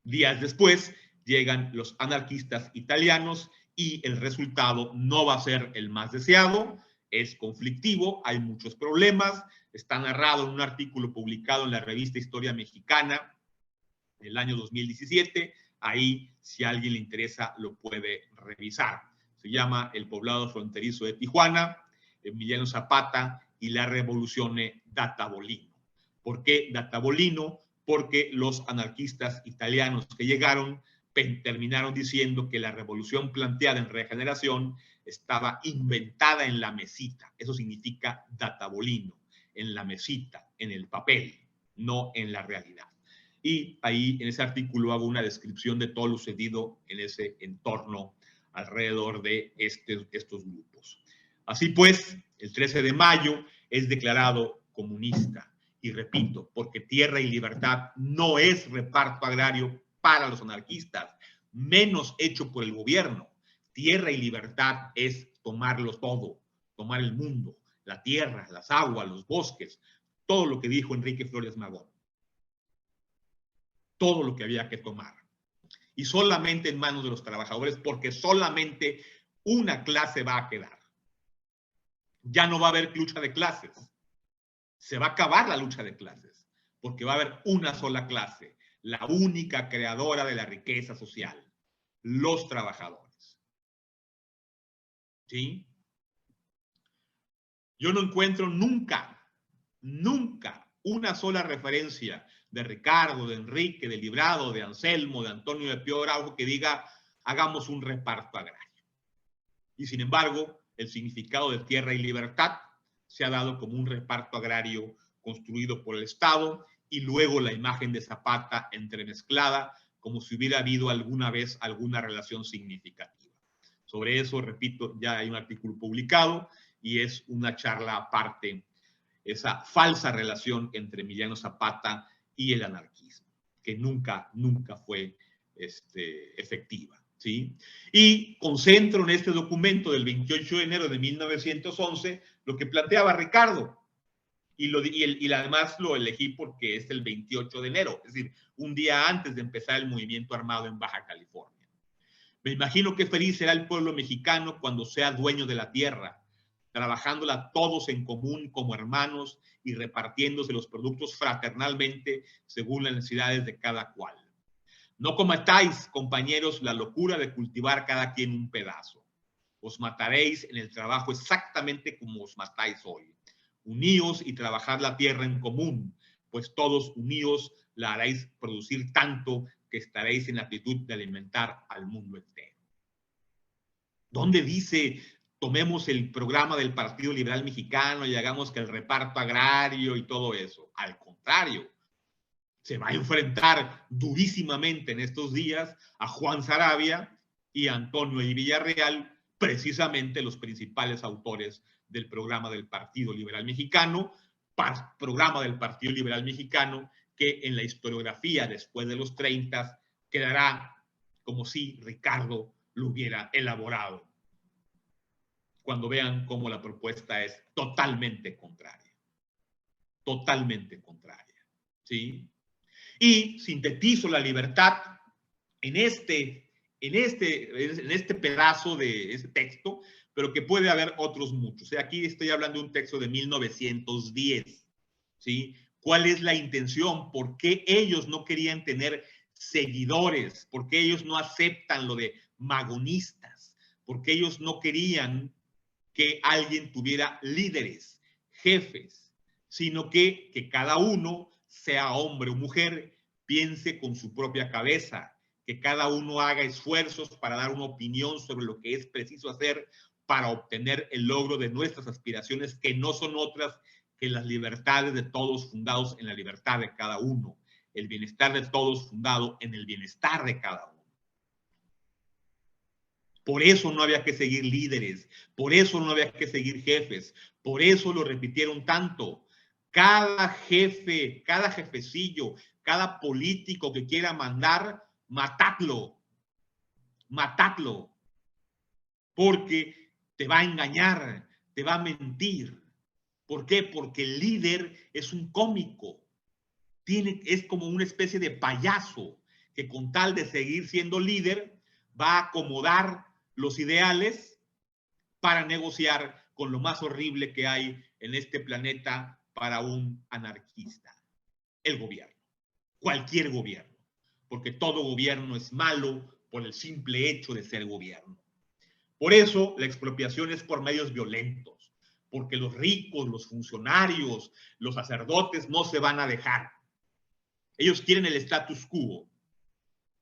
Días después llegan los anarquistas italianos y el resultado no va a ser el más deseado, es conflictivo, hay muchos problemas, está narrado en un artículo publicado en la revista Historia Mexicana del año 2017, ahí si a alguien le interesa lo puede revisar. Se llama El poblado fronterizo de Tijuana, Emiliano Zapata y la Revoluzione da Tavolino. ¿Por qué da Tavolino? Porque los anarquistas italianos que llegaron terminaron diciendo que la revolución planteada en Regeneración estaba inventada en la mesita. Eso significa da Tavolino, en la mesita, en el papel, no en la realidad. Y ahí en ese artículo hago una descripción de todo lo sucedido en ese entorno alrededor de estos grupos. Así pues, el 13 de mayo es declarado comunista. Y repito, porque Tierra y Libertad no es reparto agrario para los anarquistas, menos hecho por el gobierno. Tierra y Libertad es tomarlo todo, tomar el mundo, la tierra, las aguas, los bosques, todo lo que dijo Enrique Flores Magón. Todo lo que había que tomar. Y solamente en manos de los trabajadores, porque solamente una clase va a quedar. Ya no va a haber lucha de clases. Se va a acabar la lucha de clases, porque va a haber una sola clase, la única creadora de la riqueza social, los trabajadores. ¿Sí? Yo no encuentro nunca una sola referencia de Ricardo, de Enrique, de Librado, de Anselmo, de Antonio de Pío Araujo que diga hagamos un reparto agrario. Y sin embargo, el significado de tierra y libertad se ha dado como un reparto agrario construido por el Estado y luego la imagen de Zapata entremezclada como si hubiera habido alguna vez alguna relación significativa. Sobre eso, repito, ya hay un artículo publicado y es una charla aparte, esa falsa relación entre Emiliano Zapata y el anarquismo, que nunca fue efectiva. ¿Sí? Y concentro en este documento del 28 de enero de 1911 lo que planteaba Ricardo, y además lo elegí porque es el 28 de enero, es decir, un día antes de empezar el movimiento armado en Baja California. Me imagino qué feliz será el pueblo mexicano cuando sea dueño de la tierra, trabajándola todos en común como hermanos y repartiéndose los productos fraternalmente según las necesidades de cada cual. No cometáis, compañeros, la locura de cultivar cada quien un pedazo. Os mataréis en el trabajo exactamente como os matáis hoy. Uníos y trabajad la tierra en común, pues todos unidos la haréis producir tanto que estaréis en aptitud de alimentar al mundo entero. ¿Dónde dice tomemos el programa del Partido Liberal Mexicano y hagamos que el reparto agrario y todo eso? Al contrario, se va a enfrentar durísimamente en estos días a Juan Saravia y a Antonio y Villarreal, precisamente los principales autores del programa del Partido Liberal Mexicano, programa del Partido Liberal Mexicano que en la historiografía después de los 30 quedará como si Ricardo lo hubiera elaborado, cuando vean cómo la propuesta es totalmente contraria. Totalmente contraria. ¿Sí? Y sintetizo la libertad en este pedazo de ese texto, pero que puede haber otros muchos. Aquí estoy hablando de un texto de 1910. ¿Sí? ¿Cuál es la intención? ¿Por qué ellos no querían tener seguidores? ¿Por qué ellos no aceptan lo de magonistas? ¿Por qué ellos no querían que alguien tuviera líderes, jefes, sino que cada uno, sea hombre o mujer, piense con su propia cabeza, que cada uno haga esfuerzos para dar una opinión sobre lo que es preciso hacer para obtener el logro de nuestras aspiraciones, que no son otras que las libertades de todos fundados en la libertad de cada uno, el bienestar de todos fundado en el bienestar de cada uno. Por eso no había que seguir líderes, por eso no había que seguir jefes, por eso lo repitieron tanto. Cada jefe, cada jefecillo, cada político que quiera mandar, matadlo, matadlo, porque te va a engañar, te va a mentir. ¿Por qué? Porque el líder es un cómico, es como una especie de payaso que con tal de seguir siendo líder va a acomodar los ideales para negociar con lo más horrible que hay en este planeta para un anarquista, el gobierno, cualquier gobierno, porque todo gobierno es malo por el simple hecho de ser gobierno. Por eso la expropiación es por medios violentos, porque los ricos, los funcionarios, los sacerdotes no se van a dejar. Ellos quieren el status quo.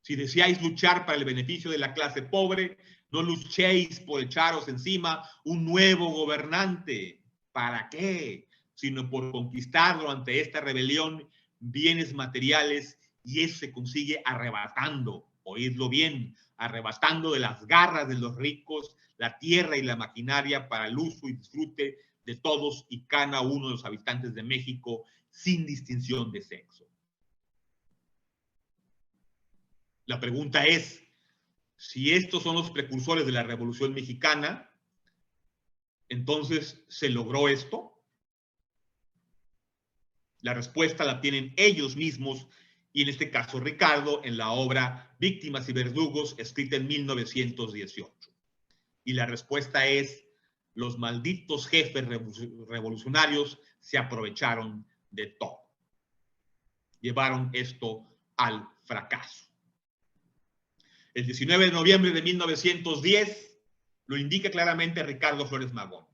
Si deseáis luchar para el beneficio de la clase pobre, no luchéis por echaros encima un nuevo gobernante. ¿Para qué? Sino por conquistar durante esta rebelión bienes materiales, y eso se consigue arrebatando, oídlo bien, arrebatando de las garras de los ricos la tierra y la maquinaria para el uso y disfrute de todos y cada uno de los habitantes de México sin distinción de sexo. La pregunta es, si estos son los precursores de la Revolución Mexicana, entonces, ¿se logró esto? La respuesta la tienen ellos mismos, y en este caso Ricardo, en la obra Víctimas y Verdugos, escrita en 1918. Y la respuesta es, los malditos jefes revolucionarios se aprovecharon de todo. Llevaron esto al fracaso. El 19 de noviembre de 1910 lo indica claramente Ricardo Flores Magón.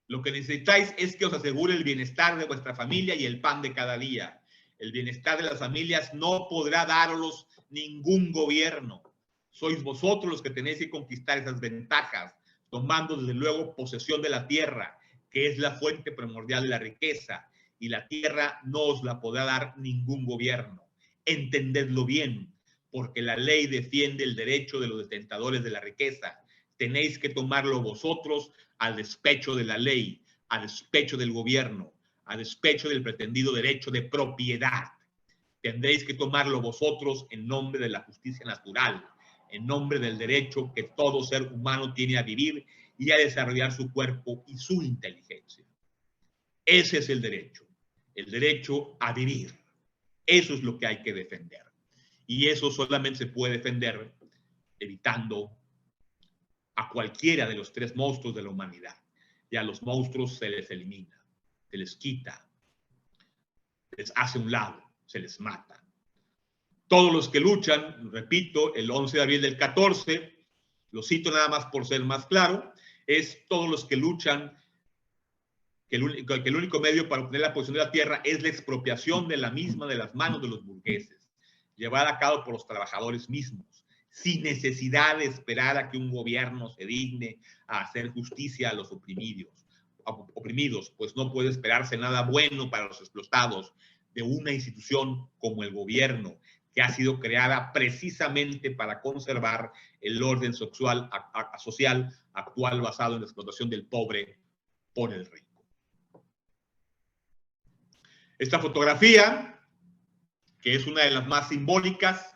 Lo que necesitáis es que os asegure el bienestar de vuestra familia y el pan de cada día. El bienestar de las familias no podrá daros ningún gobierno. Sois vosotros los que tenéis que conquistar esas ventajas. tomando desde luego posesión de la tierra, que es la fuente primordial de la riqueza, y la tierra no os la podrá dar ningún gobierno. Entendedlo bien, porque la ley defiende el derecho de los detentadores de la riqueza. Tenéis que tomarlo vosotros al despecho de la ley, a despecho del gobierno, a despecho del pretendido derecho de propiedad. Tendréis que tomarlo vosotros en nombre de la justicia natural, en nombre del derecho que todo ser humano tiene a vivir y a desarrollar su cuerpo y su inteligencia. Ese es el derecho a vivir. Eso es lo que hay que defender. Y eso solamente se puede defender evitando a cualquiera de los tres monstruos de la humanidad. Y a los monstruos se les elimina, se les quita, se les hace a un lado, se les mata. Todos los que luchan, repito, el 11 de abril del 14, lo cito nada más por ser más claro, es todos los que luchan que el único medio para obtener la posesión de la tierra es la expropiación de la misma de las manos de los burgueses, llevada a cabo por los trabajadores mismos, sin necesidad de esperar a que un gobierno se digne a hacer justicia a los oprimidos, pues no puede esperarse nada bueno para los explotados de una institución como el gobierno, que ha sido creada precisamente para conservar el orden social actual basado en la explotación del pobre por el rico. Esta fotografía, que es una de las más simbólicas,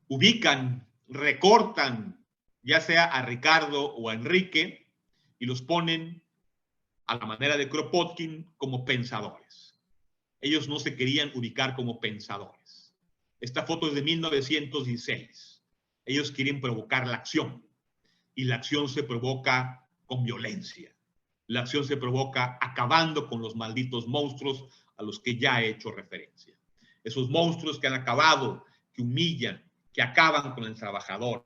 ubican, recortan, ya sea a Ricardo o a Enrique, y los ponen a la manera de Kropotkin como pensadores. Ellos no se querían ubicar como pensadores. Esta foto es de 1916. Ellos quieren provocar la acción, y la acción se provoca con violencia. La acción se provoca acabando con los malditos monstruos a los que ya he hecho referencia. Esos monstruos que han acabado, que humillan, que acaban con el trabajador,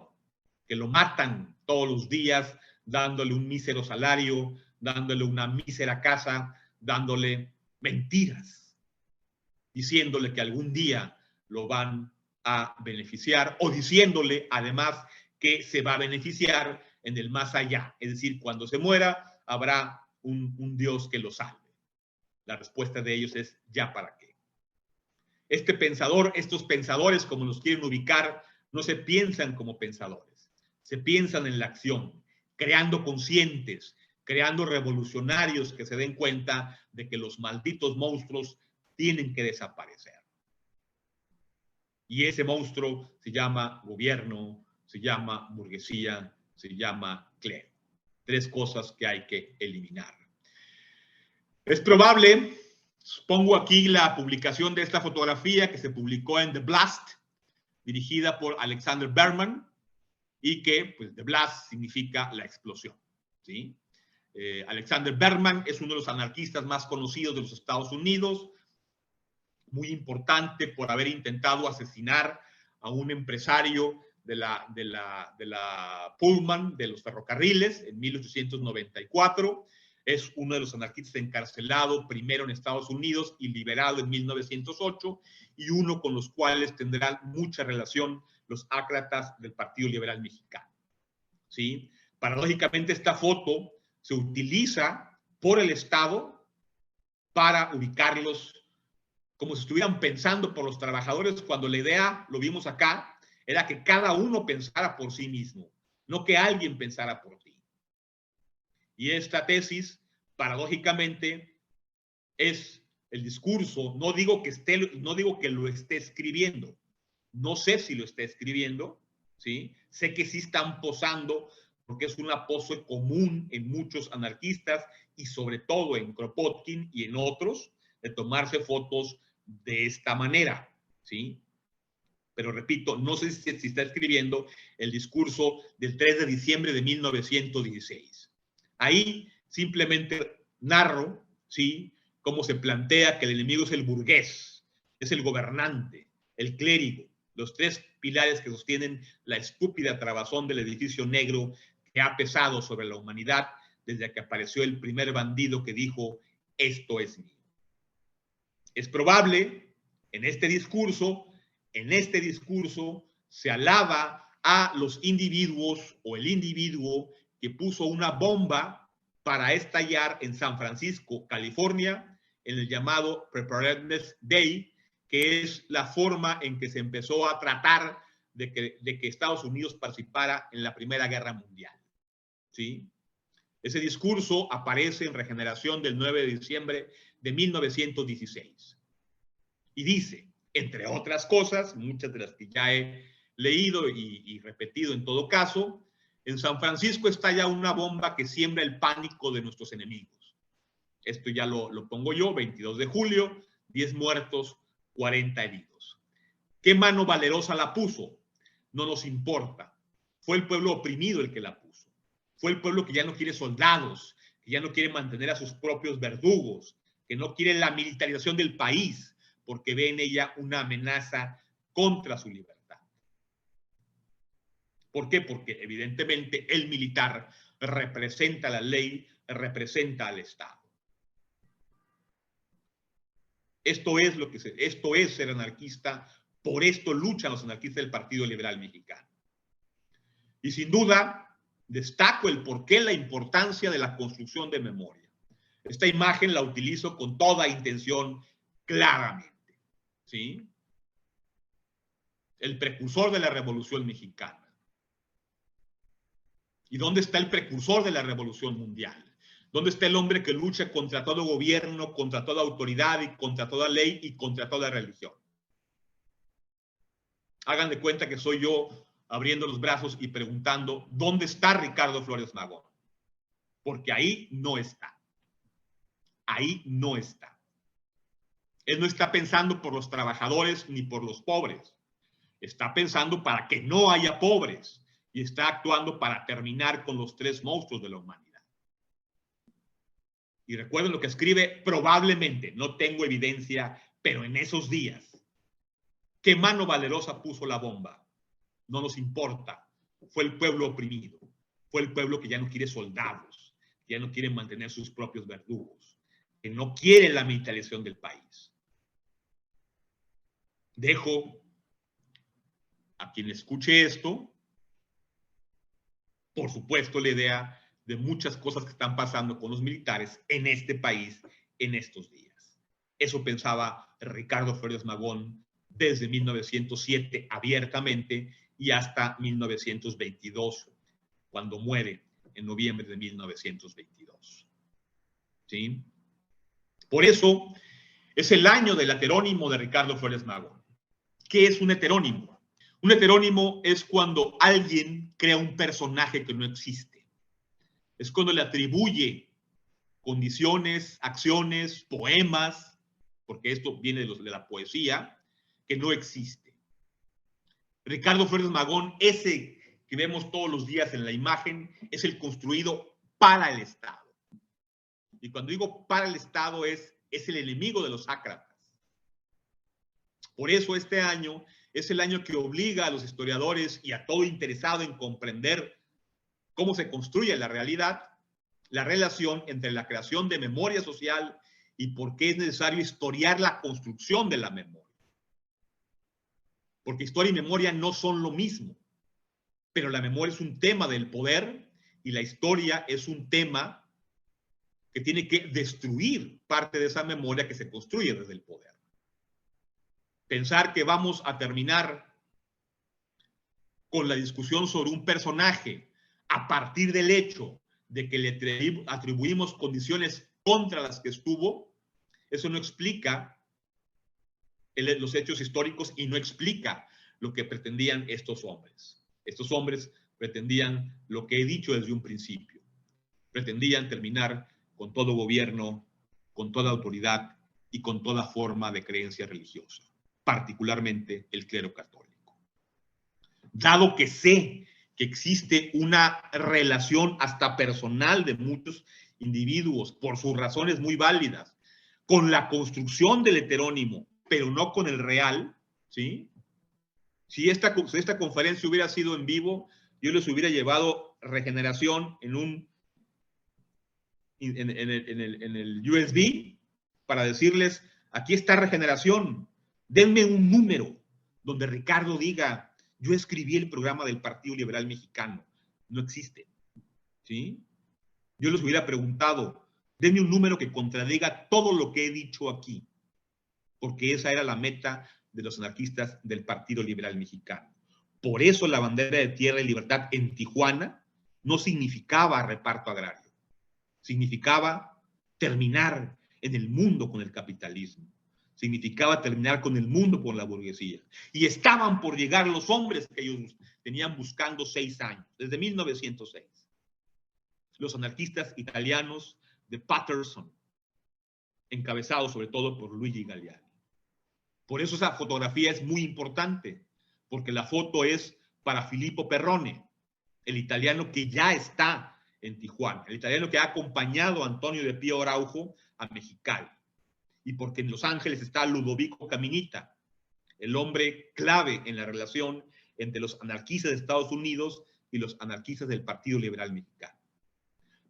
que lo matan todos los días dándole un mísero salario, dándole una mísera casa, dándole mentiras, diciéndole que algún día lo van a beneficiar o diciéndole además que se va a beneficiar en el más allá, es decir, cuando se muera habrá un Dios que lo salve. La respuesta de ellos es ¿ya para qué? Estos pensadores, como los quieren ubicar, no se piensan como pensadores, se piensan en la acción, creando conscientes, creando revolucionarios que se den cuenta de que los malditos monstruos tienen que desaparecer. Y ese monstruo se llama gobierno, se llama burguesía, se llama clero. Tres cosas que hay que eliminar. Es probable, pongo aquí la publicación de esta fotografía que se publicó en The Blast, dirigida por Alexander Berman, y que, pues, The Blast significa la explosión, ¿sí? Alexander Berman es uno de los anarquistas más conocidos de los Estados Unidos, muy importante por haber intentado asesinar a un empresario de la Pullman, de los ferrocarriles, en 1894. Es uno de los anarquistas encarcelado primero en Estados Unidos y liberado en 1908, y uno con los cuales tendrán mucha relación los ácratas del Partido Liberal Mexicano, ¿sí? Paradójicamente, esta foto se utiliza por el Estado para ubicarlos como si estuvieran pensando por los trabajadores, cuando la idea, lo vimos acá, era que cada uno pensara por sí mismo, no que alguien pensara por ti. Y esta tesis, paradójicamente, es el discurso, no digo que lo esté escribiendo, no sé si lo esté escribiendo, ¿sí? Sé que sí están posando, porque es una pose común en muchos anarquistas y sobre todo en Kropotkin y en otros, de tomarse fotos de esta manera, ¿sí? Pero repito, no sé si está escribiendo el discurso del 3 de diciembre de 1916. Ahí simplemente narro, ¿sí?, cómo se plantea que el enemigo es el burgués, es el gobernante, el clérigo, los tres pilares que sostienen la estúpida trabazón del edificio negro que ha pesado sobre la humanidad desde que apareció el primer bandido que dijo, esto es mío. Es probable, en este discurso se alaba a los individuos o el individuo que puso una bomba para estallar en San Francisco, California, en el llamado Preparedness Day, que es la forma en que se empezó a tratar de que Estados Unidos participara en la Primera Guerra Mundial. ¿Sí? Ese discurso aparece en Regeneración del 9 de diciembre de 1916. Y dice, entre otras cosas, muchas de las que ya he leído y repetido en todo caso, en San Francisco estalla una bomba que siembra el pánico de nuestros enemigos. Esto ya lo pongo yo, 22 de julio, 10 muertos, 40 heridos. ¿Qué mano valerosa la puso? No nos importa. Fue el pueblo oprimido el que la puso. Fue el pueblo que ya no quiere soldados, que ya no quiere mantener a sus propios verdugos, que no quiere la militarización del país, porque ve en ella una amenaza contra su libertad. ¿Por qué? Porque evidentemente el militar representa la ley, representa al Estado. Esto es ser anarquista, por esto luchan los anarquistas del Partido Liberal Mexicano. Y sin duda, destaco el porqué, la importancia de la construcción de memoria. Esta imagen la utilizo con toda intención claramente. ¿Sí? El precursor de la Revolución Mexicana. ¿Y dónde está el precursor de la Revolución Mundial? ¿Dónde está el hombre que lucha contra todo gobierno, contra toda autoridad y contra toda ley y contra toda religión? Hagan de cuenta que soy yo abriendo los brazos y preguntando, ¿dónde está Ricardo Flores Magón? Porque ahí no está. Ahí no está. Él no está pensando por los trabajadores ni por los pobres. Está pensando para que no haya pobres y está actuando para terminar con los tres monstruos de la humanidad. Y recuerden lo que escribe probablemente, no tengo evidencia, pero en esos días. ¿Qué mano valerosa puso la bomba? No nos importa. Fue el pueblo oprimido. Fue el pueblo que ya no quiere soldados, que ya no quiere mantener sus propios verdugos, que no quiere la militarización del país. Dejo a quien escuche esto, por supuesto, la idea de muchas cosas que están pasando con los militares en este país en estos días. Eso pensaba Ricardo Flores Magón desde 1907 abiertamente y hasta 1922, cuando muere en noviembre de 1922. ¿Sí? Por eso es el año del heterónimo de Ricardo Flores Magón. ¿Qué es un heterónimo? Un heterónimo es cuando alguien crea un personaje que no existe. Es cuando le atribuye condiciones, acciones, poemas, porque esto viene de la poesía, que no existe. Ricardo Flores Magón, ese que vemos todos los días en la imagen, es el construido para el Estado. Y cuando digo para el Estado es el enemigo de los ácratas. Por eso este año es el año que obliga a los historiadores y a todo interesado en comprender cómo se construye la realidad, la relación entre la creación de memoria social y por qué es necesario historiar la construcción de la memoria. Porque historia y memoria no son lo mismo, pero la memoria es un tema del poder y la historia es un tema que tiene que destruir parte de esa memoria que se construye desde el poder. Pensar que vamos a terminar con la discusión sobre un personaje a partir del hecho de que le atribuimos condiciones contra las que estuvo, eso no explica los hechos históricos y no explica lo que pretendían estos hombres. Estos hombres pretendían lo que he dicho desde un principio. Pretendían terminar con todo gobierno, con toda autoridad y con toda forma de creencia religiosa, particularmente el clero católico. Dado que sé que existe una relación hasta personal de muchos individuos, por sus razones muy válidas, con la construcción del heterónimo, pero no con el real, ¿sí? Si esta conferencia hubiera sido en vivo, yo les hubiera llevado Regeneración en el USB para decirles, aquí está Regeneración, denme un número donde Ricardo diga Yo escribí el programa del Partido Liberal Mexicano. No existe. ¿Sí? Yo les hubiera preguntado, denme un número que contradiga todo lo que he dicho aquí, porque esa era la meta de los anarquistas del Partido Liberal Mexicano. Por eso la bandera de tierra y libertad en Tijuana no significaba reparto agrario, significaba terminar en el mundo con el capitalismo, significaba terminar con el mundo con la burguesía. Y estaban por llegar los hombres que ellos tenían buscando 6 años, desde 1906. Los anarquistas italianos de Patterson, encabezados sobre todo por Luigi Galliani. Por eso esa fotografía es muy importante, porque la foto es para Filippo Perrone, el italiano que ya está en Tijuana, el italiano que ha acompañado a Antonio de Pío Araujo a Mexicali, y porque en Los Ángeles está Ludovico Caminita, el hombre clave en la relación entre los anarquistas de Estados Unidos y los anarquistas del Partido Liberal Mexicano.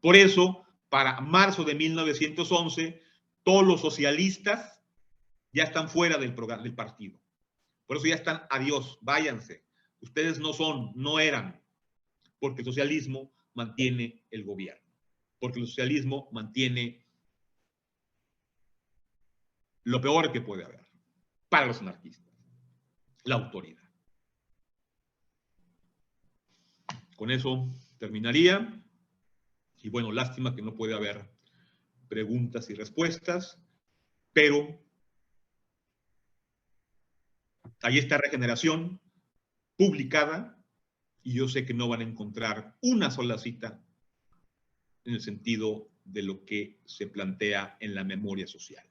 Por eso, para marzo de 1911, todos los socialistas ya están fuera del partido. Por eso ya están, adiós, váyanse. Ustedes no son, no eran, porque el socialismo mantiene el gobierno, porque el socialismo mantiene lo peor que puede haber para los anarquistas, la autoridad. Con eso terminaría. Y bueno, lástima que no puede haber preguntas y respuestas, pero ahí está Regeneración publicada y yo sé que no van a encontrar una sola cita en el sentido de lo que se plantea en la memoria social.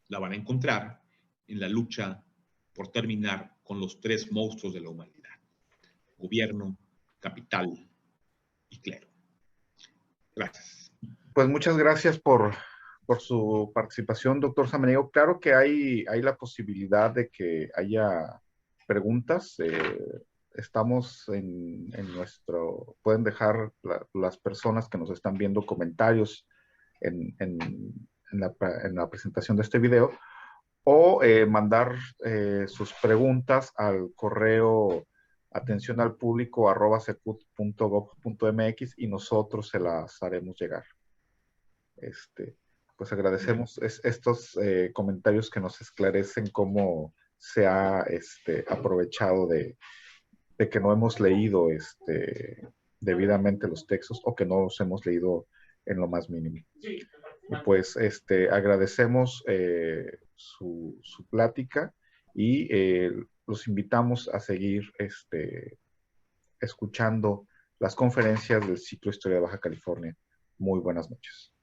La van a encontrar en la lucha por terminar con los 3 monstruos de la humanidad: gobierno, capital y clero. Gracias. Pues muchas gracias por su participación, doctor Samaniego. Claro que hay la posibilidad de que haya preguntas. Estamos en nuestro... Pueden dejar las personas que nos están viendo comentarios en la presentación de este video o mandar sus preguntas al correo atencionalpublico@secut.gov.mx y nosotros se las haremos llegar. Pues agradecemos estos comentarios que nos esclarecen cómo se ha aprovechado de que no hemos leído debidamente los textos o que no los hemos leído en lo más mínimo. Y pues agradecemos su plática y los invitamos a seguir escuchando las conferencias del ciclo Historia de Baja California. Muy buenas noches.